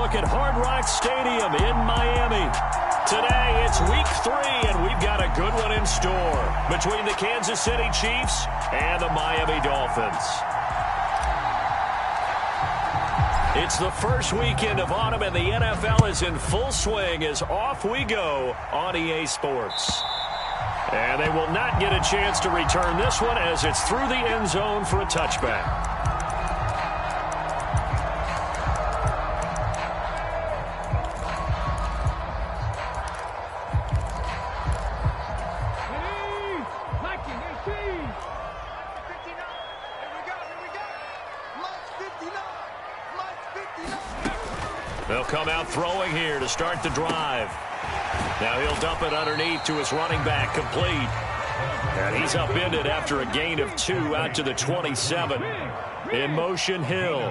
look at Hard Rock Stadium in Miami. Today, it's week 3, and we've got a good one in store between the Kansas City Chiefs and the Miami Dolphins. It's the first weekend of autumn, and the NFL is in full swing as off we go on EA Sports. And they will not get a chance to return this one as it's through the end zone for a touchback. They'll come out throwing here to start the drive. Now he'll dump it underneath to his running back, complete. And he's upended after a gain of 2 out to the 27. In motion, Hill.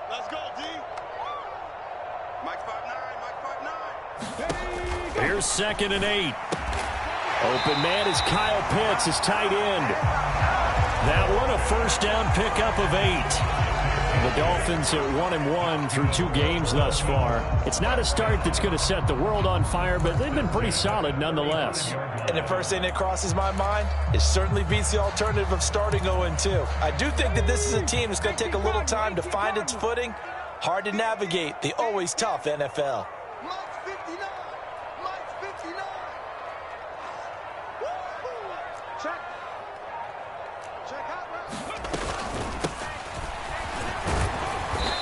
Let's go, D. Mike 5'9", Mike 5'9". Here's 2nd and 8. Open man is Kyle Pitts, his tight end. That one a first down pickup of 8. The Dolphins are 1-1 through 2 games thus far. It's not a start that's going to set the world on fire, but they've been pretty solid nonetheless. And the first thing that crosses my mind, it certainly beats the alternative of starting 0-2. I do think that this is a team that's going to take a little time to find its footing. Hard to navigate the always tough NFL.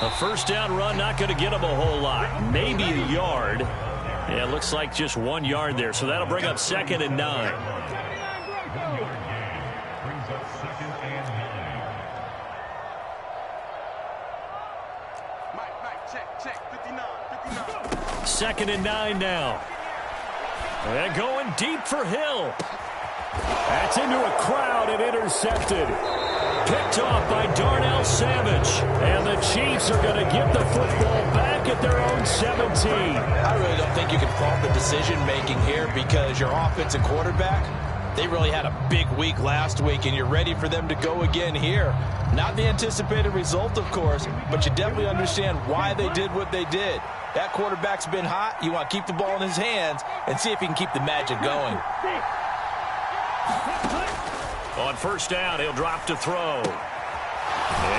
A first down run, not going to get him a whole lot. Maybe a yard. Yeah, it looks like just 1 yard there. So that'll bring up 2nd and 9. Check, 59. 2nd and 9 now. And going deep for Hill. That's into a crowd and intercepted. Picked off by Darnell Savage. And the Chiefs are going to get the football back at their own 17. I really don't think you can fault the decision-making here because your offensive quarterback, they really had a big week last week, and you're ready for them to go again here. Not the anticipated result, of course, but you definitely understand why they did what they did. That quarterback's been hot. You want to keep the ball in his hands and see if he can keep the magic going. On first down, he'll drop to throw.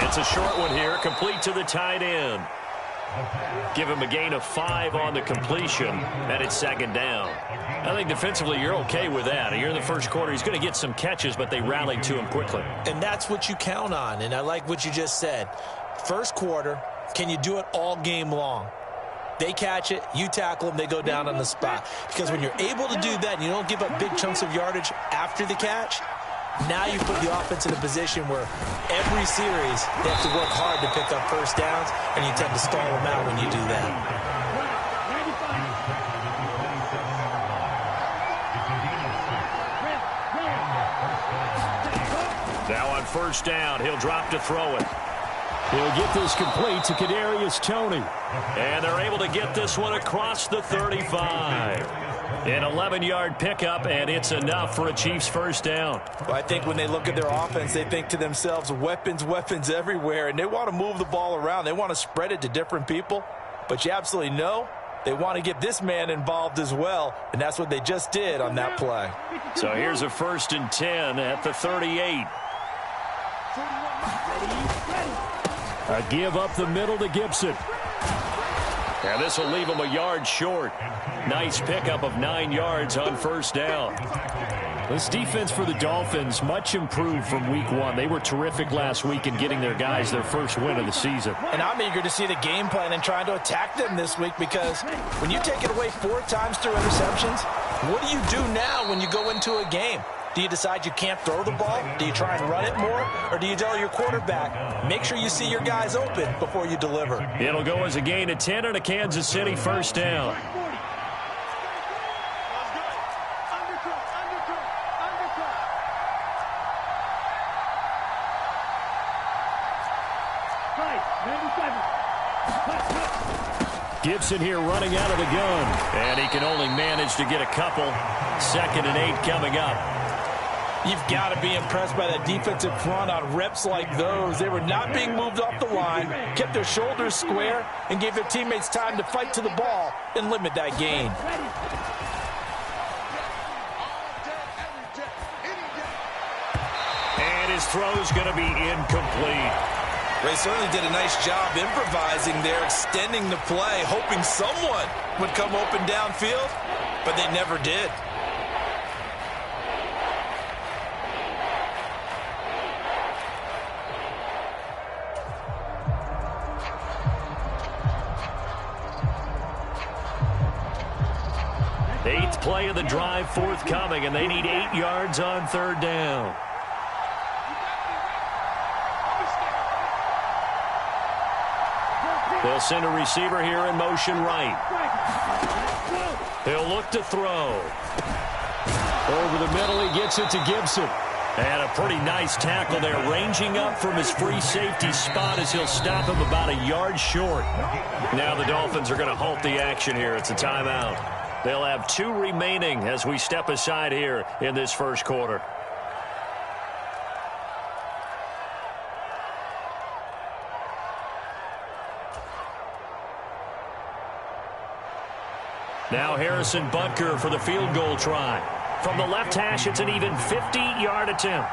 It's a short one here, complete to the tight end. Give him a gain of 5 on the completion, and it's 2nd down. I think defensively you're okay with that. Here in the first quarter, he's going to get some catches, but they rallied to him quickly. And that's what you count on, and I like what you just said. First quarter, can you do it all game long? They catch it, you tackle them, they go down on the spot. Because when you're able to do that and you don't give up big chunks of yardage after the catch, now you put the offense in a position where every series they have to work hard to pick up first downs, and you tend to stall them out when you do that. Now on first down, he'll drop to throw it. He'll get this complete to Kadarius Toney. And they're able to get this one across the 35. An 11-yard pickup, and it's enough for a Chiefs first down. Well, I think when they look at their offense, they think to themselves, weapons everywhere, and they want to move the ball around. They want to spread it to different people, but you absolutely know they want to get this man involved as well, and that's what they just did on that play. So here's a 1st and 10 at the 38. A give up the middle to Gibson. And this will leave him a yard short. Nice pickup of 9 yards on first down. This defense for the Dolphins, much improved from week 1. They were terrific last week in getting their guys their first win of the season. And I'm eager to see the game plan and trying to attack them this week because when you take it away 4 times through interceptions, what do you do now when you go into a game? Do you decide you can't throw the ball? Do you try and run it more? Or do you tell your quarterback, make sure you see your guys open before you deliver? It'll go as a gain of 10 and a Kansas City first down. Gibson here running out of the gun. And he can only manage to get a couple. 2nd and 8 coming up. You've got to be impressed by that defensive front on reps like those. They were not being moved off the line, kept their shoulders square, and gave their teammates time to fight to the ball and limit that gain. And his throw's going to be incomplete. They certainly did a nice job improvising there, extending the play, hoping someone would come open downfield, but they never did. Eighth play of the drive forthcoming, and they need 8 yards on third down. They'll send a receiver here in motion right. He'll look to throw. Over the middle, he gets it to Gibson. And a pretty nice tackle there, ranging up from his free safety spot as he'll stop him about a yard short. Now the Dolphins are going to halt the action here. It's a timeout. They'll have 2 remaining as we step aside here in this first quarter. Now Harrison Butker for the field goal try. From the left hash, it's an even 50-yard attempt.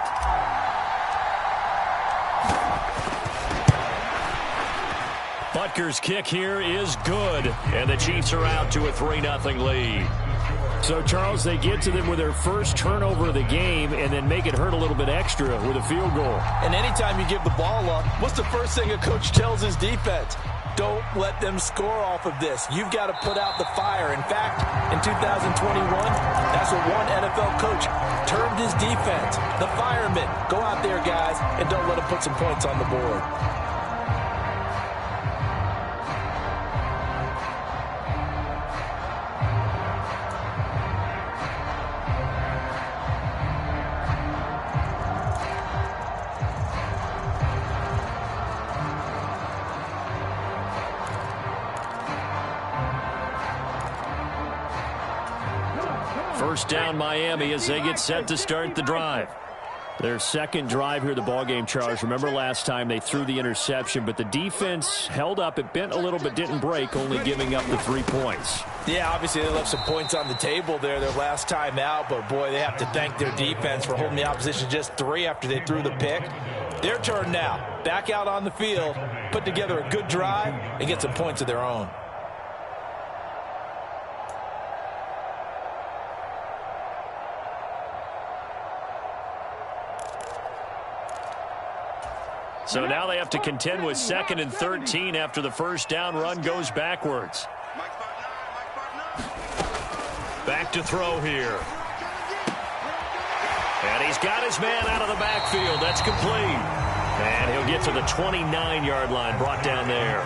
Butker's kick here is good, and the Chiefs are out to a 3-0 lead. So, Charles, they get to them with their first turnover of the game and then make it hurt a little bit extra with a field goal. And anytime you give the ball up, what's the first thing a coach tells his defense? Don't let them score off of this. You've got to put out the fire. In fact, in 2021, that's what one NFL coach termed his defense, the firemen. Go out there, guys, and don't let them put some points on the board. First down Miami as they get set to start the drive. Their second drive here, the ballgame, Charles. Remember last time they threw the interception, but the defense held up. It bent a little but didn't break, only giving up the 3 points. Yeah, obviously they left some points on the table there their last time out, but boy, they have to thank their defense for holding the opposition just 3 after they threw the pick. Their turn now. Back out on the field, put together a good drive, and get some points of their own. So now they have to contend with 2nd and 13 after the first down run goes backwards. Back to throw here. And he's got his man out of the backfield. That's complete. And he'll get to the 29-yard line, brought down there.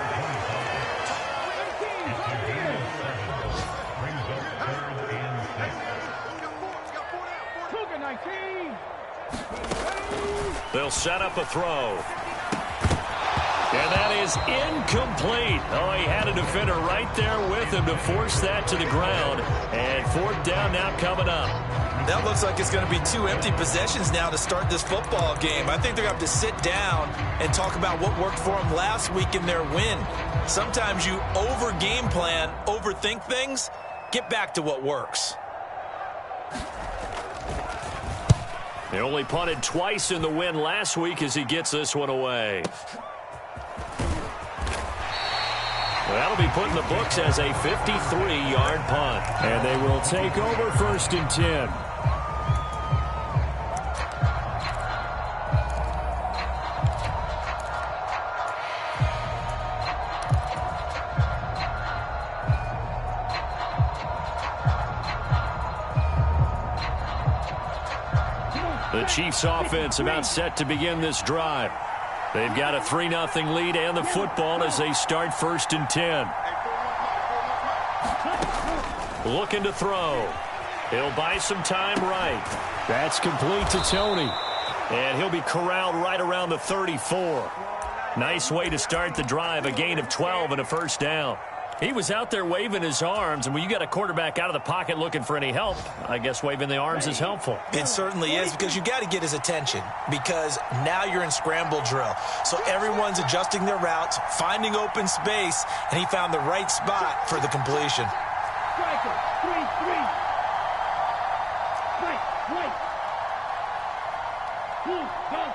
They'll set up a throw. And that is incomplete. Oh, he had a defender right there with him to force that to the ground. And 4th down now coming up. That looks like it's going to be 2 empty possessions now to start this football game. I think they're going to have to sit down and talk about what worked for them last week in their win. Sometimes you over-game plan, overthink things. Get back to what works. They only punted twice in the win last week as he gets this one away. That'll be put in the books as a 53-yard punt. And they will take over 1st and 10. The Chiefs offense about set to begin this drive. They've got a 3-0 lead and the football as they start 1st and 10. Looking to throw. He'll buy some time right. That's complete to Tony. And he'll be corralled right around the 34. Nice way to start the drive, a gain of 12 and a first down. He was out there waving his arms, and when you got a quarterback out of the pocket looking for any help, I guess waving the arms is helpful. It certainly is, because you got to get his attention, because now you're in scramble drill. So everyone's adjusting their routes, finding open space, and he found the right spot for the completion. Striker, 3-3. Right. Go.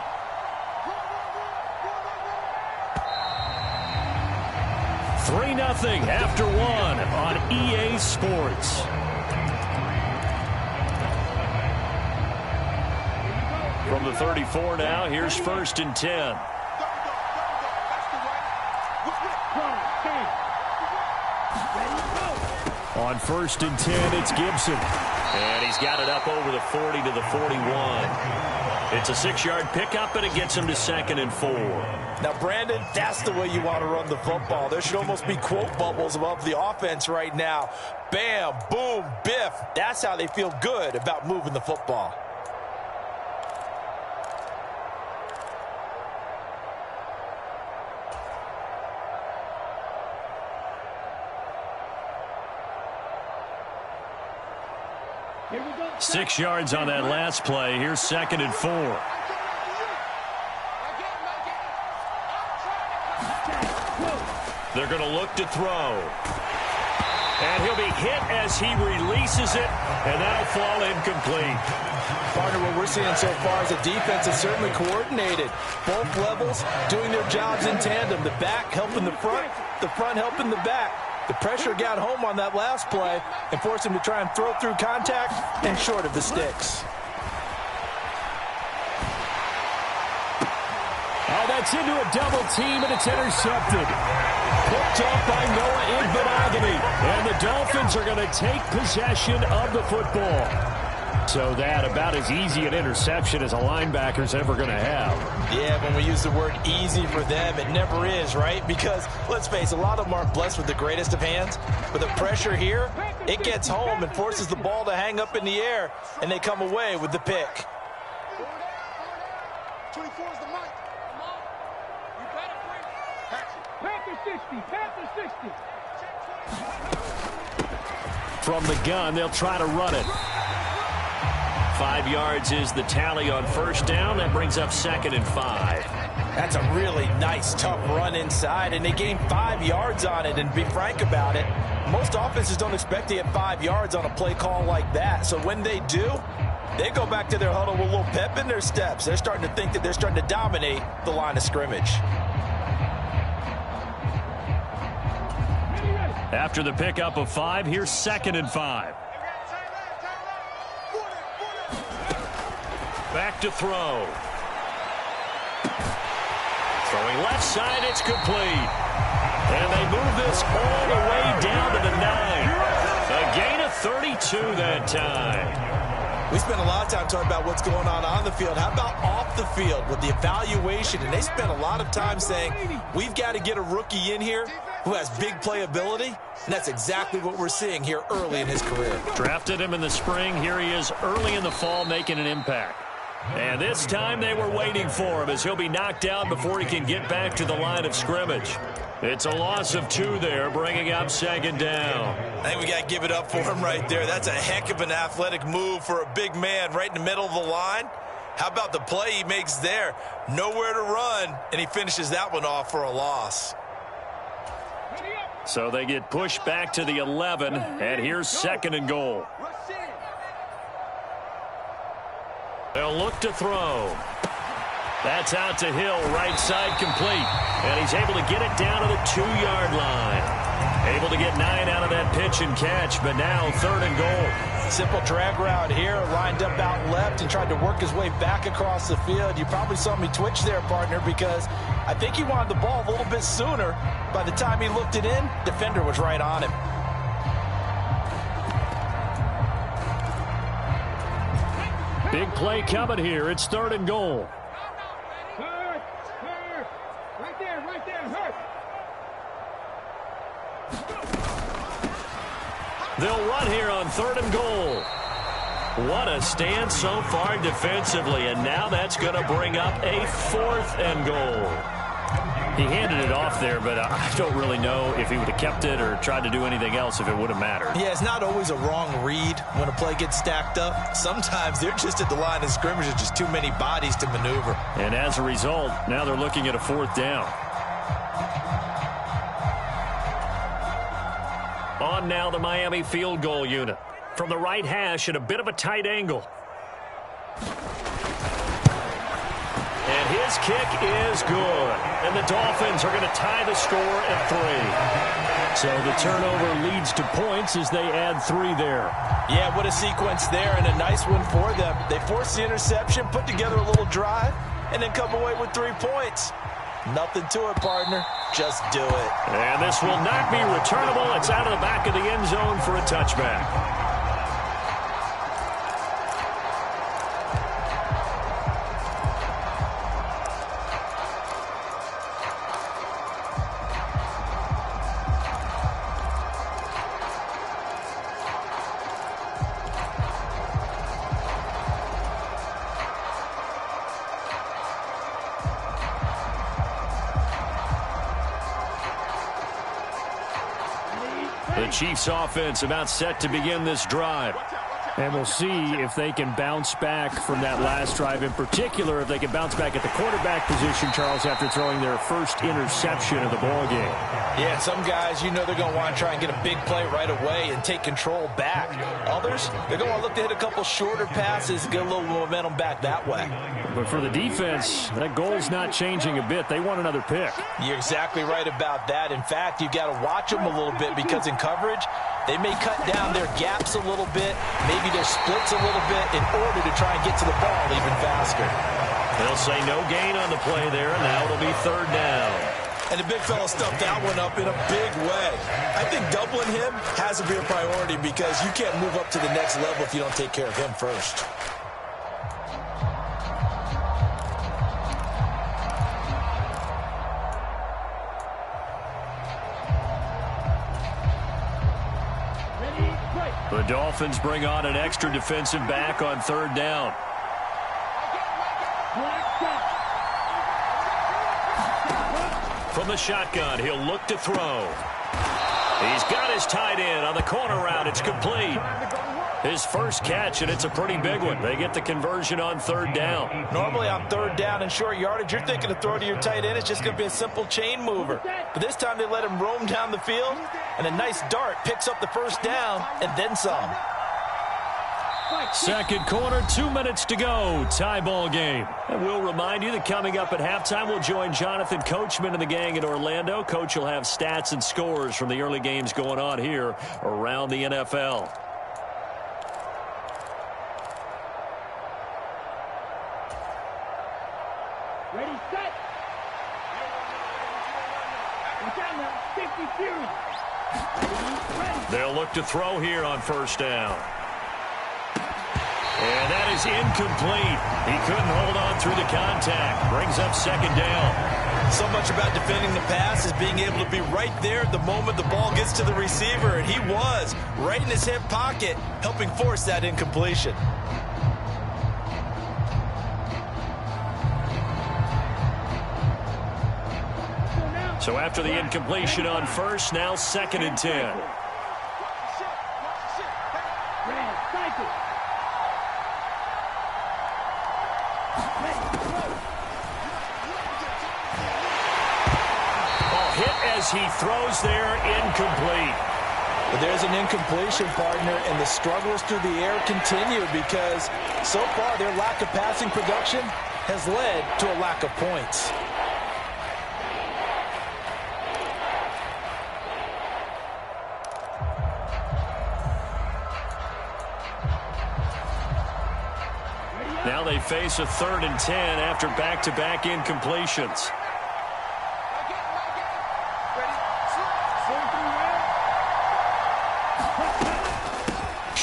3-0 after one on EA Sports. From the 34 now, here's 1st and 10. On 1st and 10, it's Gibson. And he's got it up over the 40 to the 41. It's a 6-yard pickup, and it gets him to 2nd and 4. Now, Brandon, that's the way you want to run the football. There should almost be quote bubbles above the offense right now. Bam, boom, biff. That's how they feel good about moving the football. Here we go. 6 yards on that last play. Here's 2nd and 4. They're going to look to throw. And he'll be hit as he releases it, and that'll fall incomplete. Partner, what we're seeing so far is the defense is certainly coordinated. Both levels doing their jobs in tandem. The back helping the front helping the back. The pressure got home on that last play and forced him to try and throw through contact and short of the sticks. Oh, that's into a double team, and it's intercepted. Picked off by Noah Igbinoghene. And the Dolphins are going to take possession of the football. So that about as easy an interception as a linebacker's ever going to have. Yeah, when we use the word easy for them, it never is, right? Because, let's face it, a lot of them aren't blessed with the greatest of hands. But the pressure here, it gets home and forces the ball to hang up in the air, and they come away with the pick. 24 is the mic. Come on. You better bring Panther 60. From the gun, they'll try to run it. 5 yards is the tally on 1st down. That brings up 2nd and 5. That's a really nice, tough run inside, and they gained 5 yards on it. And to be frank about it, most offenses don't expect to get 5 yards on a play call like that. So when they do, they go back to their huddle with a little pep in their steps. They're starting to think that they're starting to dominate the line of scrimmage. After the pickup of 5, here's 2nd and 5. Back to throw. Throwing left side, it's complete. And they move this all the way down to the 9. A gain of 32 that time. We spent a lot of time talking about what's going on the field. How about off the field with the evaluation? And they spent a lot of time saying, we've got to get a rookie in here who has big playability. And that's exactly what we're seeing here early in his career. Drafted him in the spring. Here he is early in the fall making an impact. And this time they were waiting for him as he'll be knocked down before he can get back to the line of scrimmage. It's a loss of 2 there, bringing up 2nd down. I think we got to give it up for him right there. That's a heck of an athletic move for a big man right in the middle of the line. How about the play he makes there? Nowhere to run, and he finishes that one off for a loss. So they get pushed back to the 11, and here's 2nd and goal. They'll look to throw. That's out to Hill, right side complete. And he's able to get it down to the 2-yard line. Able to get 9 out of that pitch and catch, but now 3rd and goal. Simple drag route here, lined up out left and tried to work his way back across the field. You probably saw me twitch there, partner, because I think he wanted the ball a little bit sooner. By the time he looked it in, defender was right on him. Big play coming here. It's 3rd and goal. Hurt. Right there, hurt. They'll run here on 3rd and goal. What a stand so far defensively, and now that's going to bring up a 4th and goal. He handed it off there, but I don't really know if he would have kept it or tried to do anything else if it would have mattered. Yeah, it's not always a wrong read when a play gets stacked up. Sometimes they're just at the line of scrimmage. There's just too many bodies to maneuver. And as a result, now they're looking at a 4th down. On now the Miami field goal unit. From the right hash at a bit of a tight angle. And his kick is good. And the Dolphins are going to tie the score at 3. So the turnover leads to points as they add 3 there. Yeah, what a sequence there, and a nice one for them. They force the interception, put together a little drive, and then come away with 3 points. Nothing to it, partner. Just do it. And this will not be returnable. It's out of the back of the end zone for a touchback. The Chiefs offense about set to begin this drive. And we'll see if they can bounce back from that last drive. In particular, if they can bounce back at the quarterback position, Charles, after throwing their first interception of the ball game. Yeah, some guys, you know they're going to want to try and get a big play right away and take control back. Others, they're going to want to look to hit a couple shorter passes, get a little momentum back that way. But for the defense, that goal's not changing a bit. They want another pick. You're exactly right about that. In fact, you've got to watch them a little bit because in coverage, they may cut down their gaps a little bit, maybe their splits a little bit in order to try and get to the ball even faster. They'll say no gain on the play there, and now it'll be 3rd down. And the big fella stuffed that one up in a big way. I think doubling him has to be a priority because you can't move up to the next level if you don't take care of him first. The Dolphins bring on an extra defensive back on 3rd down. From the shotgun, he'll look to throw. He's got his tight end on the corner route. It's complete. His first catch, and it's a pretty big one. They get the conversion on 3rd down. Normally on 3rd down and short yardage, you're thinking to throw to your tight end. It's just going to be a simple chain mover. But this time they let him roam down the field, and a nice dart picks up the first down and then some. Second quarter, 2 minutes to go. Tie ball game. And we'll remind you that coming up at halftime, we'll join Jonathan Coachman and the gang in Orlando. Coach will have stats and scores from the early games going on here around the NFL. Ready, set. Watch out now. 50 They'll look to throw here on 1st down. And that is incomplete. He couldn't hold on through the contact. Brings up 2nd down. So much about defending the pass is being able to be right there at the moment the ball gets to the receiver, and he was right in his hip pocket, helping force that incompletion. So after the incompletion on 1st, now 2nd and 10. He throws there, incomplete. But there's an incompletion, partner, and the struggles through the air continue because so far their lack of passing production has led to a lack of points. Now they face a 3rd and 10 after back-to-back incompletions.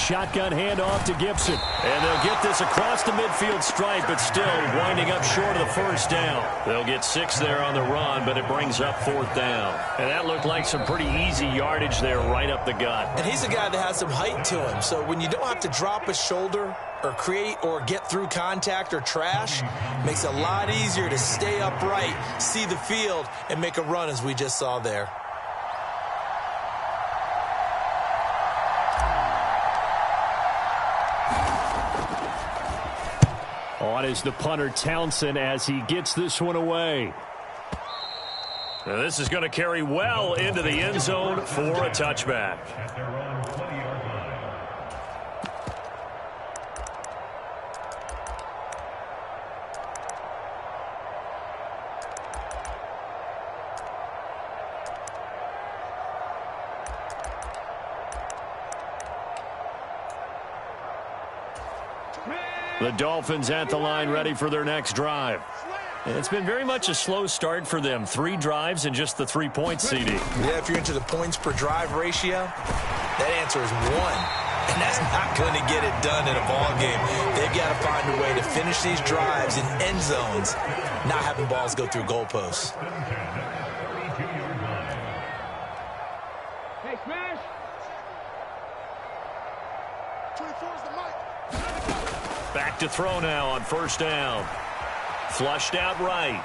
shotgun handoff to Gibson. And they'll get this across the midfield stripe, but still winding up short of the first down. They'll get 6 there on the run, but it brings up 4th down. And that looked like some pretty easy yardage there right up the gut. And he's a guy that has some height to him, so when you don't have to drop a shoulder or create or get through contact or trash, makes it a lot easier to stay upright, see the field, and make a run as we just saw there. On is the punter Townsend as he gets this one away. Now this is going to carry well into the end zone for a touchback. The Dolphins at the line ready for their next drive. It's been very much a slow start for them. 3 drives and just the 3 points, CD. Yeah, if you're into the points per drive ratio, that answer is 1. And that's not going to get it done in a ball game. They've got to find a way to finish these drives in end zones, not having balls go through goalposts. Hey, smash. 24 is the mic. Back to throw now on first down. Flushed out right.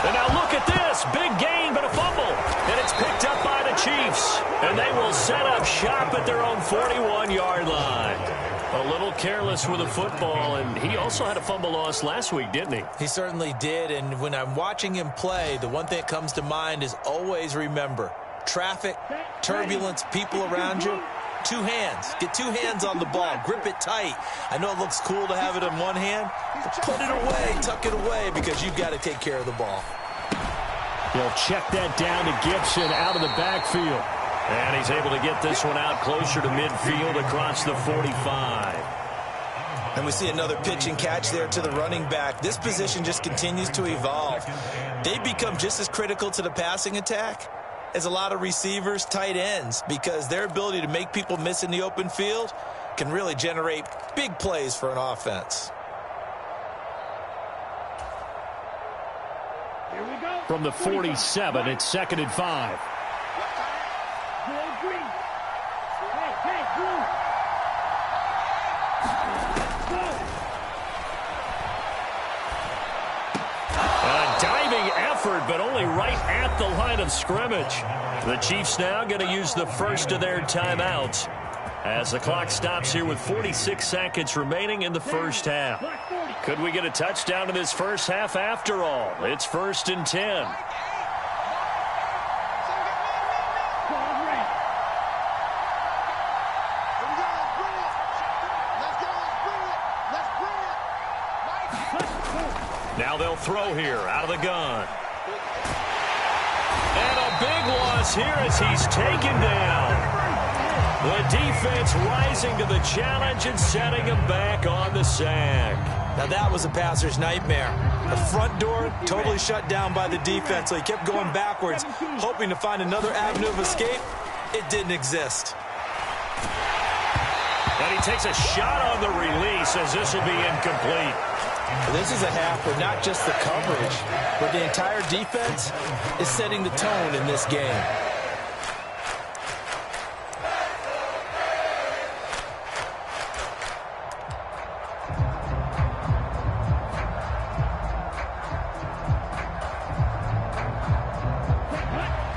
And now look at this. Big gain, but a fumble. And it's picked up by the Chiefs. And they will set up shop at their own 41-yard line. A little careless with the football, and he also had a fumble loss last week, didn't he? He certainly did, and when I'm watching him play, the one thing that comes to mind is always remember, traffic, turbulence, people around you, 2 hands. Get 2 hands on the ball. Grip it tight. I know it looks cool to have it in one hand, but put it away, tuck it away, because you've got to take care of the ball. He'll check that down to Gibson out of the backfield. And he's able to get this one out closer to midfield across the 45. And we see another pitch and catch there to the running back. This position just continues to evolve. They become just as critical to the passing attack as a lot of receivers, tight ends, because their ability to make people miss in the open field can really generate big plays for an offense. Here we go. From the 47, it's 2nd and 5. Green. Hey, blue. A diving effort, but only right at the line of scrimmage. The Chiefs now going to use the first of their timeouts as the clock stops here with 46 seconds remaining in the first half. Could we get a touchdown in this first half after all? It's 1st and 10. Now they'll throw here out of the gun. And a big loss here as he's taken down. The defense rising to the challenge and setting him back on the sack. Now that was a passer's nightmare. The front door totally shut down by the defense, so he kept going backwards, hoping to find another avenue of escape. It didn't exist. And he takes a shot on the release as this will be incomplete. This is a half where not just the coverage, but the entire defense is setting the tone in this game.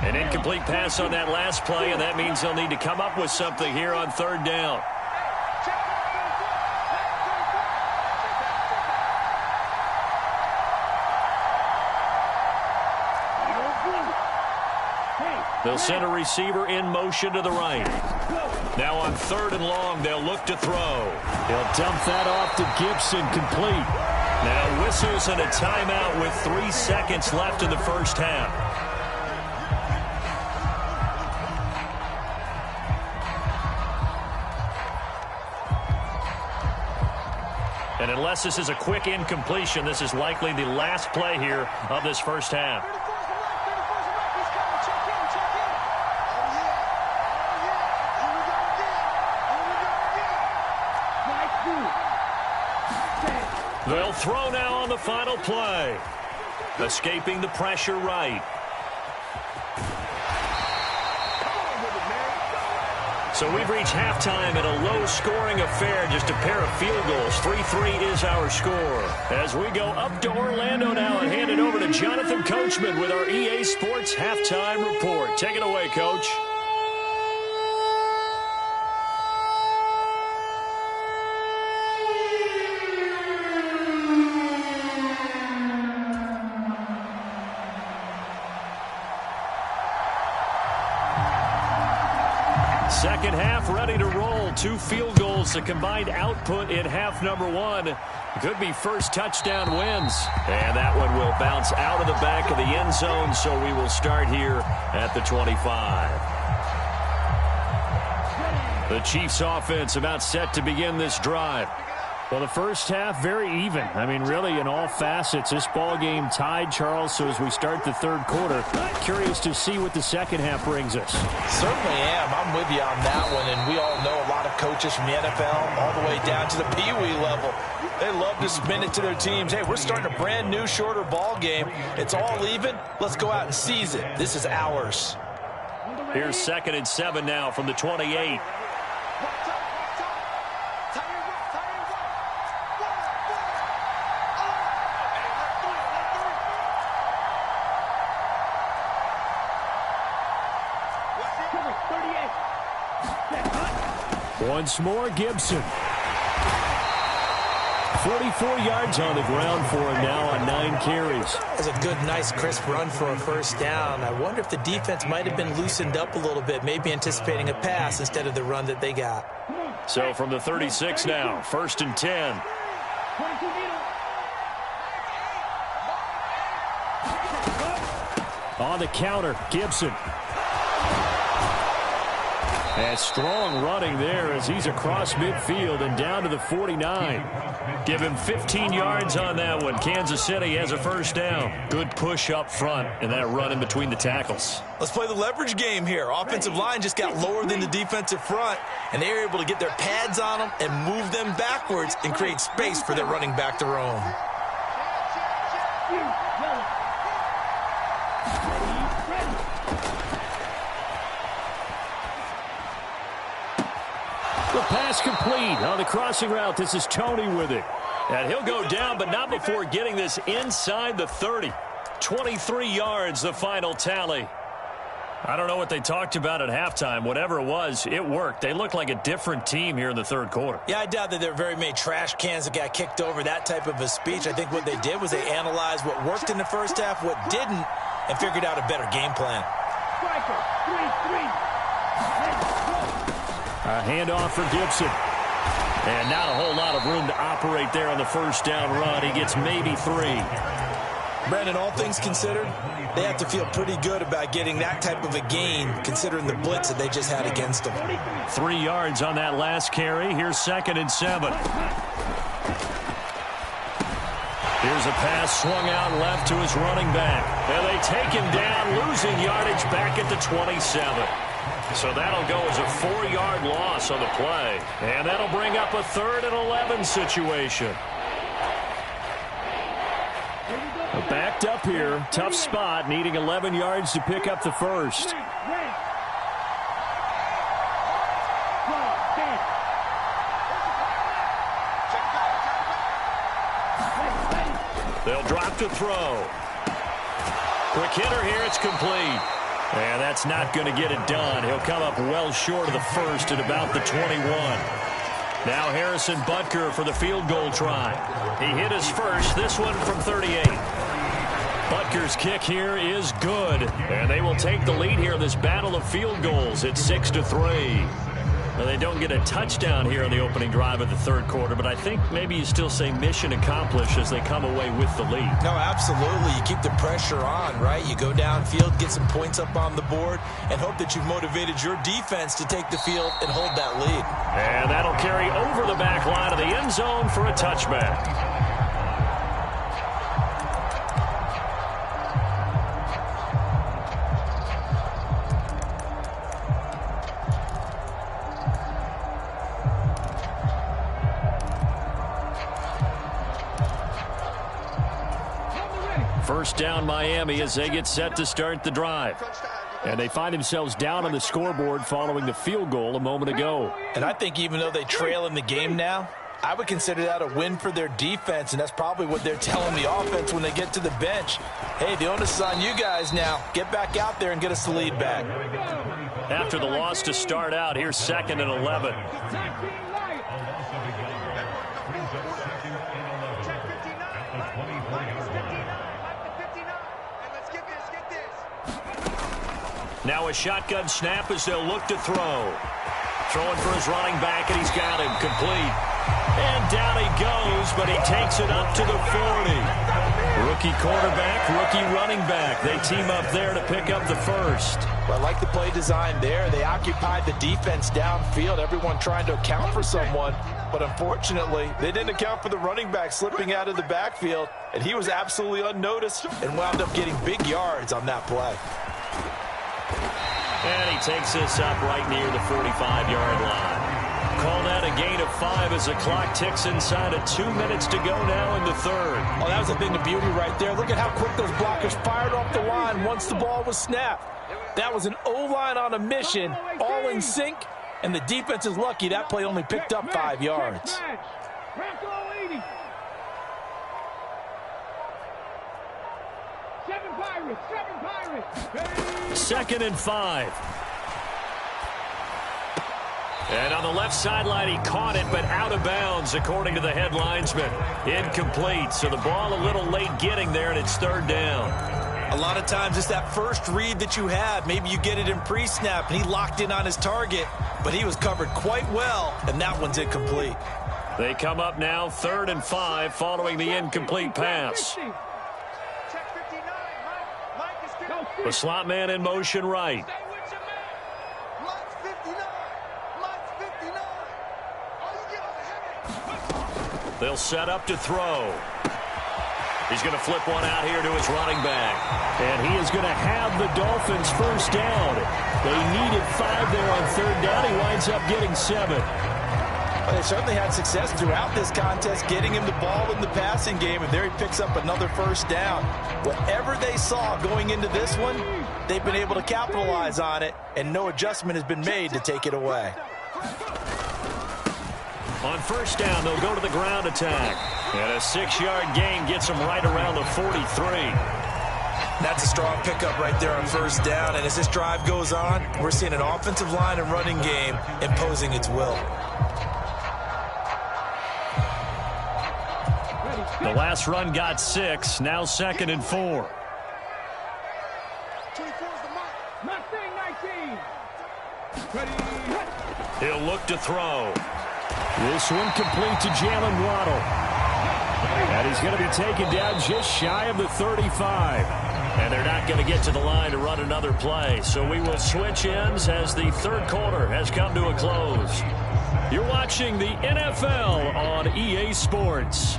An incomplete pass on that last play, and that means they'll need to come up with something here on 3rd down. They'll send a receiver in motion to the right. Now on 3rd and long, they'll look to throw. He'll dump that off to Gibson, complete. Now whistles and a timeout with 3 seconds left in the first half. And unless this is a quick incompletion, this is likely the last play here of this first half. They'll throw now on the final play. Escaping the pressure right. So we've reached halftime in a low-scoring affair, just a pair of field goals. 3-3 is our score. As we go up to Orlando now and hand it over to Jonathan Coachman with our EA Sports Halftime Report. Take it away, Coach. Second half ready to roll. 2 field goals, the combined output in half number 1. Could be first touchdown wins. And that one will bounce out of the back of the end zone, so we will start here at the 25. The Chiefs offense about set to begin this drive. Well, the first half, very even. I mean, really, in all facets, this ball game tied, Charles. So as we start the third quarter, curious to see what the second half brings us. Certainly am. I'm with you on that one. And we all know a lot of coaches from the NFL all the way down to the Pee-wee level. They love to spin it to their teams. Hey, we're starting a brand new, shorter ball game. It's all even. Let's go out and seize it. This is ours. Here's 2nd and 7 now from the 28. Once more, Gibson. 44 yards on the ground for him now on 9 carries. That's a good, nice, crisp run for a first down. I wonder if the defense might have been loosened up a little bit, maybe anticipating a pass instead of the run that they got. So from the 36 now, 1st and 10. On the counter, Gibson. And strong running there as he's across midfield and down to the 49. Give him 15 yards on that one. Kansas City has a first down. Good push up front and that run in between the tackles. Let's play the leverage game here. Offensive line just got lower than the defensive front, and they were able to get their pads on them and move them backwards and create space for their running back to roam. The pass complete on the crossing route. This is Tony with it. And he'll go down, but not before getting this inside the 30. 23 yards, the final tally. I don't know what they talked about at halftime. Whatever it was, it worked. They looked like a different team here in the third quarter. Yeah, I doubt that there were very many trash cans that got kicked over, that type of a speech. I think what they did was they analyzed what worked in the first half, what didn't, and figured out a better game plan. A handoff for Gibson. And not a whole lot of room to operate there on the first down run. He gets maybe 3. Brandon, all things considered, they have to feel pretty good about getting that type of a gain, considering the blitz that they just had against them. 3 yards on that last carry. Here's 2nd and 7. Here's a pass swung out left to his running back. And they take him down, losing yardage back at the 27. So that'll go as a 4-yard loss on the play. And that'll bring up a 3rd and 11 situation. Backed up here. Tough spot, needing 11 yards to pick up the first. They'll drop to throw. Quick hitter here. It's complete. And that's not going to get it done. He'll come up well short of the first at about the 21. Now Harrison Butker for the field goal try. He hit his first, this one from 38. Butker's kick here is good. And they will take the lead here in this battle of field goals. It's 6-3. Well, they don't get a touchdown here on the opening drive of the third quarter, but I think maybe you still say mission accomplished as they come away with the lead. No, absolutely. You keep the pressure on, right? You go downfield, get some points up on the board, and hope that you've motivated your defense to take the field and hold that lead. And that'll carry over the back line of the end zone for a touchback. First down Miami as they get set to start the drive. And they find themselves down on the scoreboard following the field goal a moment ago. And I think even though they trail in the game now, I would consider that a win for their defense, and that's probably what they're telling the offense when they get to the bench. Hey, the onus is on you guys now. Get back out there and get us the lead back. After the loss to start out, here's 2nd and 11. Now a shotgun snap as they'll look to throw. Throwing for his running back, and he's got him complete. And down he goes, but he takes it up to the 40. Rookie quarterback, rookie running back. They team up there to pick up the first. Well, I like the play design there. They occupied the defense downfield, everyone trying to account for someone. But unfortunately, they didn't account for the running back slipping out of the backfield, and he was absolutely unnoticed and wound up getting big yards on that play. And he takes this up right near the 45-yard line. Call that a gain of 5 as the clock ticks inside of 2 minutes to go now in the third. Oh, that was a thing of beauty right there. Look at how quick those blockers fired off the line once the ball was snapped. That was an O-line on a mission, all in sync, and the defense is lucky that play only picked up 5 yards. 2nd and 5. And on the left sideline, he caught it, but out of bounds, according to the head linesman. Incomplete, so the ball a little late getting there, and it's 3rd down. A lot of times it's that first read that you have. Maybe you get it in pre-snap, and he locked in on his target, but he was covered quite well, and that one's incomplete. They come up now 3rd and 5 following the incomplete pass. The slot man in motion right. They'll set up to throw. He's going to flip one out here to his running back. And he is going to have the Dolphins first down. They needed 5 there on 3rd down. He winds up getting 7. Well, they certainly had success throughout this contest, getting him the ball in the passing game, and there he picks up another first down. Whatever they saw going into this one, they've been able to capitalize on it, and no adjustment has been made to take it away. On first down, they'll go to the ground attack. And a 6-yard gain gets them right around the 43. That's a strong pickup right there on first down, and as this drive goes on, we're seeing an offensive line and running game imposing its will. The last run got 6, now 2nd and 4. 24 is the mark. 19. He'll look to throw. This one complete to Jalen Waddle. And he's going to be taken down just shy of the 35. And they're not going to get to the line to run another play. So we will switch ends as the third quarter has come to a close. You're watching the NFL on EA Sports.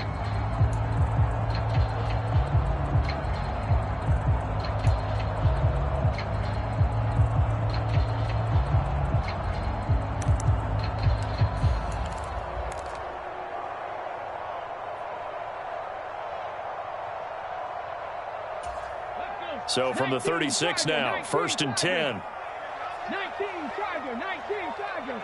So from the 36 now, 1st and 10. 19 Charger, 19 Charger.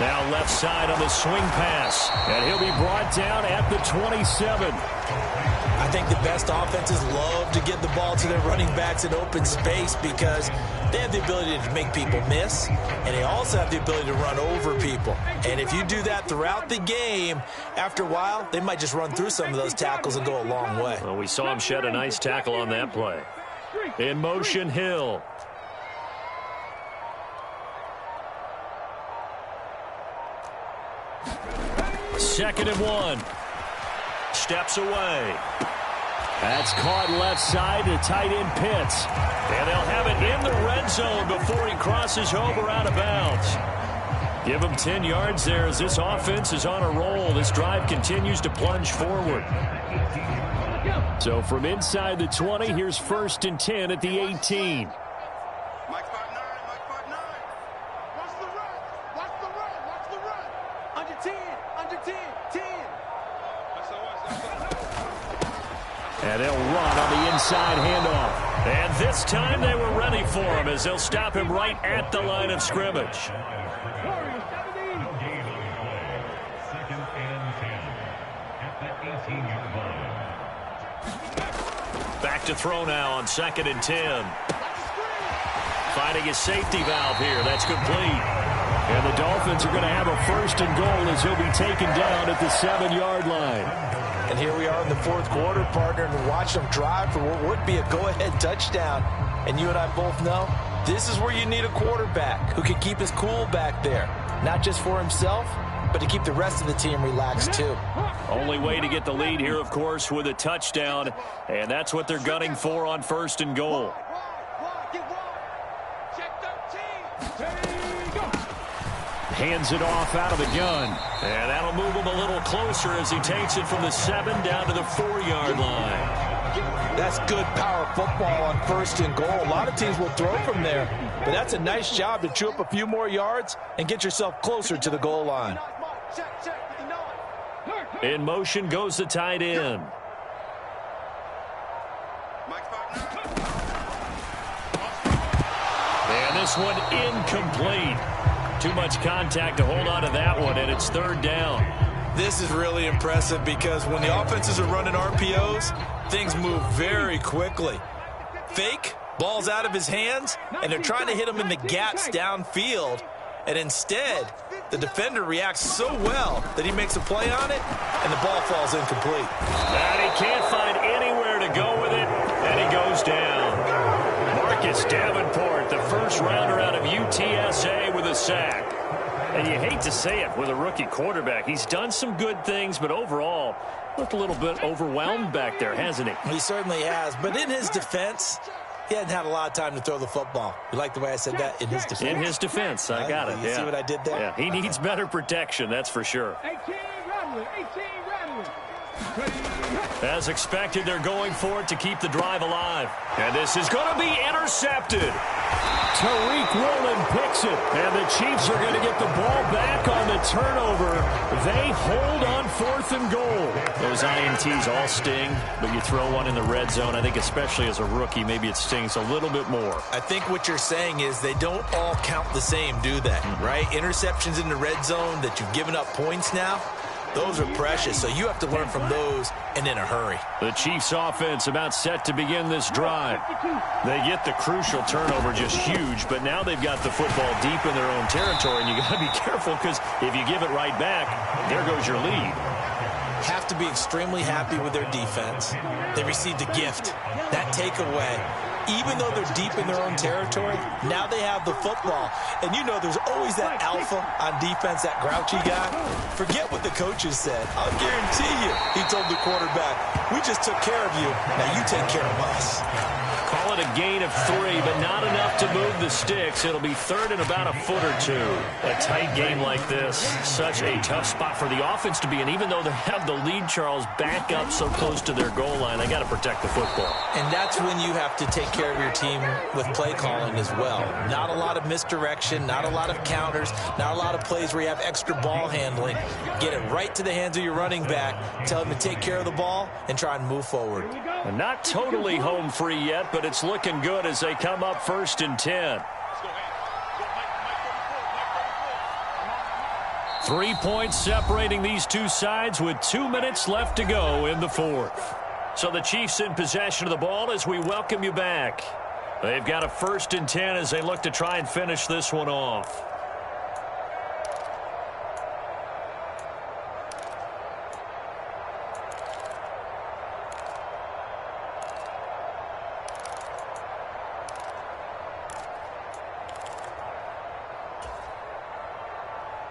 Now left side on the swing pass. And he'll be brought down at the 27. I think the best offenses love to get the ball to their running backs in open space because they have the ability to make people miss, and they also have the ability to run over people. And if you do that throughout the game, after a while, they might just run through some of those tackles and go a long way. Well, we saw him shed a nice tackle on that play. In motion, Hill. Second and 1. Steps away. That's caught left side to tight end Pitts. And they'll have it in the red zone before he crosses over out of bounds. Give him 10 yards there as this offense is on a roll. This drive continues to plunge forward. So from inside the 20, here's 1st and 10 at the 18. Mike 5-9, Mike 5-9. Watch the run. Watch the run. Watch the run. Under 10. Under 10. 10. And they'll run on the inside handoff. And this time they were ready for him as they'll stop him right at the line of scrimmage. Back to throw now on 2nd and 10. Finding his safety valve here. That's complete. And the Dolphins are going to have a 1st and goal as he'll be taken down at the 7-yard line. And here we are in the 4th quarter, partner, and watch them drive for what would be a go-ahead touchdown. And you and I both know this is where you need a quarterback who can keep his cool back there. Not just for himself, but to keep the rest of the team relaxed too. Only way to get the lead here, of course, with a touchdown. And that's what they're gunning for on 1st and goal. Hands it off out of the gun. And that'll move him a little closer as he takes it from the 7 down to the 4-yard line. That's good power football on 1st and goal. A lot of teams will throw from there, but that's a nice job to chew up a few more yards and get yourself closer to the goal line. In motion goes the tight end. And this one incomplete. Too much contact to hold on to that one, and it's 3rd down. This is really impressive because when the offenses are running RPOs, things move very quickly. Fake, ball's out of his hands, and they're trying to hit him in the gaps downfield. And instead, the defender reacts so well that he makes a play on it, and the ball falls incomplete. And he can't find anywhere to go with it, and he goes down. Marcus Davenport, the 1st rounder out of UTSA with a sack. And you hate to say it with a rookie quarterback. He's done some good things, but overall, looked a little bit overwhelmed back there, hasn't he? He certainly has, but in his defense, he hasn't had a lot of time to throw the football. You like the way I said that? In his defense. In his defense, I got it. You see what I did there? Yeah, he needs better protection, that's for sure. 18 rattling. As expected, they're going for it to keep the drive alive. And this is going to be intercepted. Tariq Woolen picks it. And the Chiefs are going to get the ball back on the turnover. They hold on 4th and goal. Those INTs all sting, but you throw one in the red zone. I think especially as a rookie, maybe it stings a little bit more. I think what you're saying is they don't all count the same, do they? Right? Interceptions in the red zone that you've given up points now, those are precious, so you have to learn from those and in a hurry. The Chiefs offense about set to begin this drive. They get the crucial turnover, just huge, but now they've got the football deep in their own territory, and you got to be careful because if you give it right back, there goes your lead. Have to be extremely happy with their defense. They received a gift. That takeaway, even though they're deep in their own territory, now they have the football. And you know there's always that alpha on defense, that grouchy guy. Forget what the coaches said. I'll guarantee you, he told the quarterback, we just took care of you. Now you take care of us. Call it a gain of 3, but not enough to move the sticks. It'll be 3rd and about a foot or 2. A tight game like this, such a tough spot for the offense to be in. Even though they have the lead, Charles, back up so close to their goal line, they got to protect the football. And that's when you have to take care of your team with play calling as well. Not a lot of misdirection, not a lot of counters, not a lot of plays where you have extra ball handling. Get it right to the hands of your running back, tell him to take care of the ball, and try and move forward. And not totally home free yet, but it's looking good as they come up 1st and 10. 3 points separating these two sides with 2 minutes left to go in the 4th. So the Chiefs in possession of the ball as we welcome you back. They've got a 1st and 10 as they look to try and finish this one off.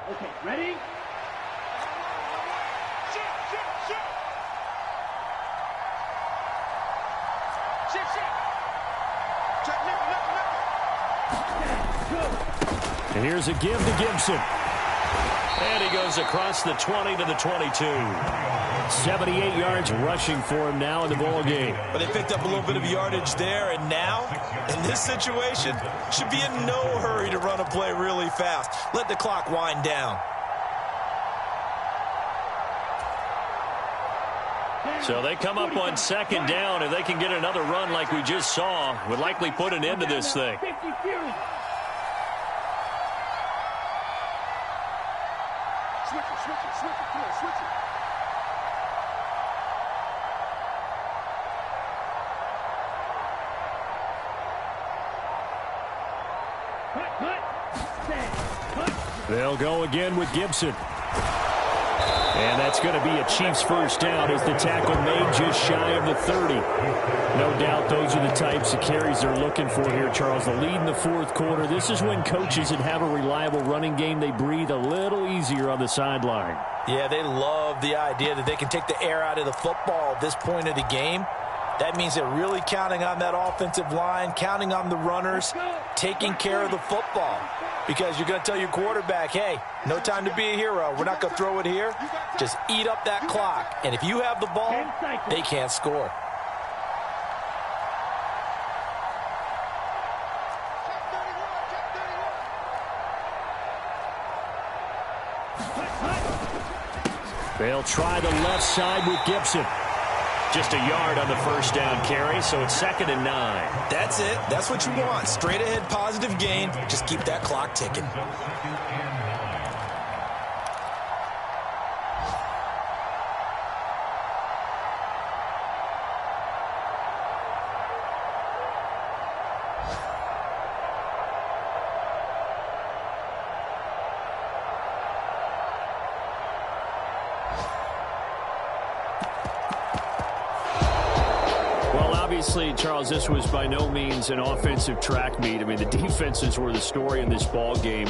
Okay, ready? And here's a give to Gibson. And he goes across the 20 to the 22. 78 yards rushing for him now in the ball game. But they picked up a little bit of yardage there, and now, in this situation, should be in no hurry to run a play really fast. Let the clock wind down. So they come up on second down. If they can get another run like we just saw, would likely put an end to this thing. Switch it. Come on, switch it. They'll go again with Gibson. And that's going to be a Chiefs first down as the tackle made just shy of the 30. No doubt those are the types of carries they're looking for here, Charles. The lead in the fourth quarter. This is when coaches that have a reliable running game, they breathe a little easier on the sideline. Yeah, they love the idea that they can take the air out of the football at this point of the game. That means they're really counting on that offensive line, counting on the runners, taking care of the football. Because you're going to tell your quarterback, hey, no time to be a hero. We're not going to throw it here. Just eat up that clock. And if you have the ball, they can't score. They'll try the left side with Gibson. Just a yard on the first down carry, so it's 2nd and 9. That's it. That's what you want. Straight ahead positive gain. Just keep that clock ticking. Obviously, Charles, this was by no means an offensive track meet. I mean, the defenses were the story in this ball game.